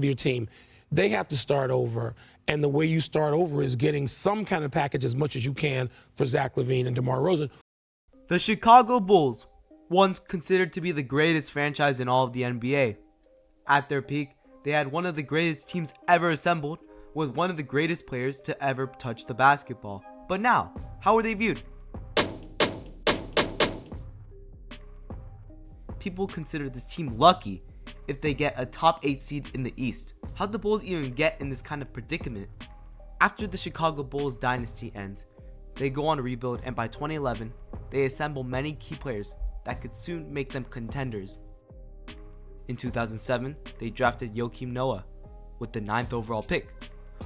your team. They have to start over, and the way you start over is getting some kind of package as much as you can for Zach LaVine and DeMar DeRozan. The Chicago Bulls, once considered to be the greatest franchise in all of the NBA. At their peak, they had one of the greatest teams ever assembled, with one of the greatest players to ever touch the basketball. But now, how are they viewed? People consider this team lucky if they get a top 8 seed in the East. How'd the Bulls even get in this kind of predicament? After the Chicago Bulls dynasty ends, they go on a rebuild, and by 2011, they assemble many key players that could soon make them contenders. In 2007, they drafted Joakim Noah with the 9th overall pick,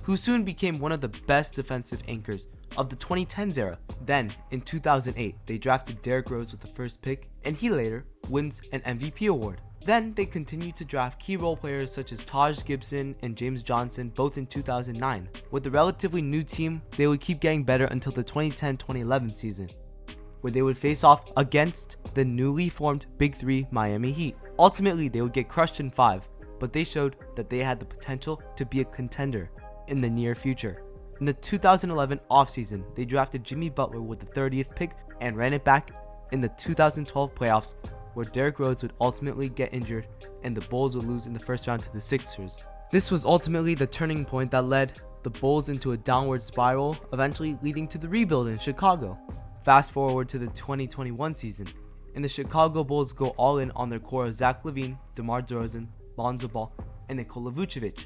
who soon became one of the best defensive anchors of the 2010s era. Then, in 2008, they drafted Derrick Rose with the first pick, and he later wins an MVP award. Then, they continued to draft key role players such as Taj Gibson and James Johnson, both in 2009. With the relatively new team, they would keep getting better until the 2010-2011 season, where they would face off against the newly formed Big Three Miami Heat. Ultimately, they would get crushed in 5, but they showed that they had the potential to be a contender in the near future. In the 2011 offseason, they drafted Jimmy Butler with the 30th pick and ran it back in the 2012 playoffs, where Derrick Rose would ultimately get injured and the Bulls would lose in the first round to the Sixers. This was ultimately the turning point that led the Bulls into a downward spiral, eventually leading to the rebuild in Chicago. Fast forward to the 2021 season, and the Chicago Bulls go all in on their core of Zach LaVine, DeMar DeRozan, Lonzo Ball, and Nikola Vucevic,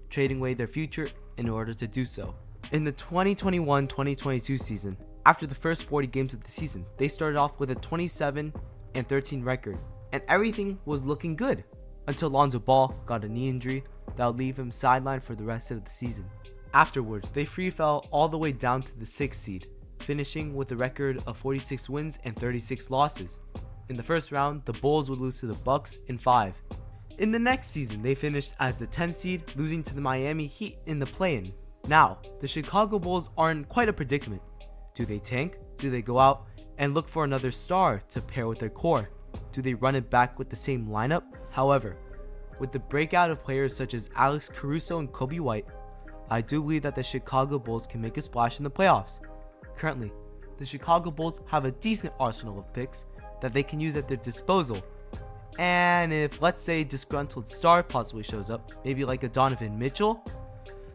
trading away their future in order to do so. In the 2021-2022 season, after the first 40 games of the season, they started off with a 27-13 record, and everything was looking good until Lonzo Ball got a knee injury that would leave him sidelined for the rest of the season. Afterwards, they free fell all the way down to the 6th seed, finishing with a record of 46 wins and 36 losses. In the first round, the Bulls would lose to the Bucks in 5. In the next season, they finished as the 10th seed, losing to the Miami Heat in the play-in. Now, the Chicago Bulls are in quite a predicament. Do they tank? Do they go out and look for another star to pair with their core? Do they run it back with the same lineup? However, with the breakout of players such as Alex Caruso and Kobe White, I do believe that the Chicago Bulls can make a splash in the playoffs. Currently, the Chicago Bulls have a decent arsenal of picks that they can use at their disposal. And if, let's say, a disgruntled star possibly shows up, maybe like a Donovan Mitchell,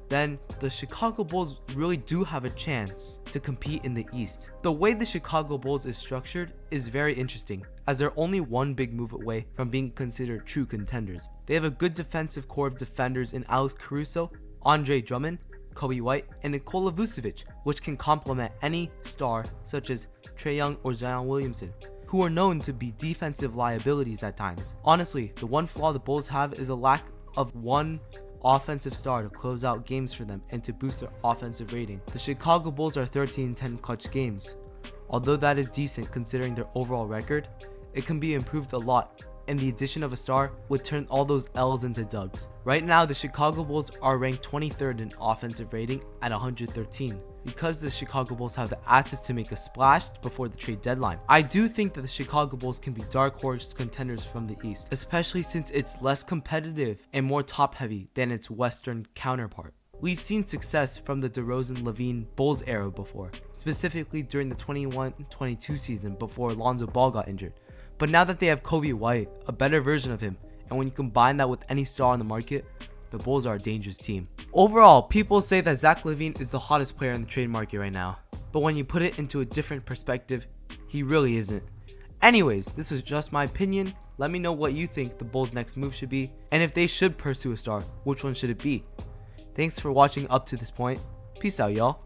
then the Chicago Bulls really do have a chance to compete in the East. The way the Chicago Bulls is structured is very interesting, as they're only one big move away from being considered true contenders. They have a good defensive core of defenders in Alex Caruso, Andre Drummond, Kobe White, and Nikola Vucevic, which can complement any star such as Trae Young or Zion Williamson, who are known to be defensive liabilities at times. Honestly, the one flaw the Bulls have is a lack of one offensive star to close out games for them and to boost their offensive rating. The Chicago Bulls are 13-10 clutch games. Although that is decent considering their overall record, it can be improved a lot, and the addition of a star would turn all those L's into dubs. Right now, the Chicago Bulls are ranked 23rd in offensive rating at 113. Because the Chicago Bulls have the assets to make a splash before the trade deadline, I do think that the Chicago Bulls can be dark horse contenders from the East, especially since it's less competitive and more top heavy than its Western counterpart. We've seen success from the DeRozan-LaVine Bulls era before, specifically during the 21-22 season before Lonzo Ball got injured. But now that they have Kobe White, a better version of him, and when you combine that with any star on the market, the Bulls are a dangerous team. Overall, people say that Zach LaVine is the hottest player in the trade market right now, but when you put it into a different perspective, he really isn't. Anyways, this was just my opinion. Let me know what you think the Bulls' next move should be, and if they should pursue a star, which one should it be? Thanks for watching up to this point. Peace out, y'all.